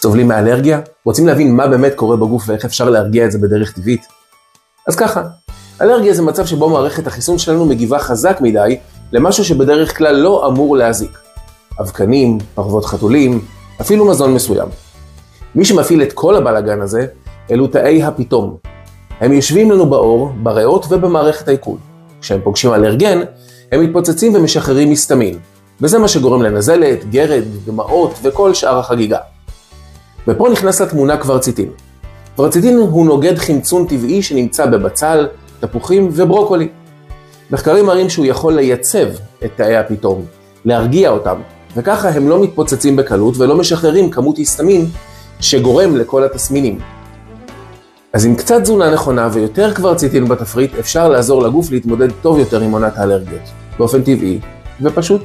סובלים מאלרגיה? רוצים להבין מה באמת קורה בגוף ואיך אפשר להרגיע את זה בדרך טבעית? אז ככה, אלרגיה זה מצב שבו מערכת החיסון שלנו מגיבה חזק מדי למשהו שבדרך כלל לא אמור להזיק. אבקנים, פרוות חתולים, אפילו מזון מסוים. מי שמפעיל את כל הבלגן הזה, אלו תאי הפתאום. הם יושבים לנו בעור, בריאות ובמערכת העיכול. כשהם פוגשים אלרגן, הם מתפוצצים ומשחררים היסטמין, וזה מה שגורם לנזלת, גרד, דמעות וכל שאר החגיגה. ופה נכנס לתמונה קוורציטין. קוורציטין הוא נוגד חמצון טבעי שנמצא בבצל, תפוחים וברוקולי. מחקרים מראים שהוא יכול לייצב את תאי הפתאום, להרגיע אותם, וככה הם לא מתפוצצים בקלות ולא משחררים כמות היסטמין שגורם לכל התסמינים. אז עם קצת תזונה נכונה ויותר קוורציטין בתפריט אפשר לעזור לגוף להתמודד טוב יותר עם עונת האלרגיות, באופן טבעי ופשוט.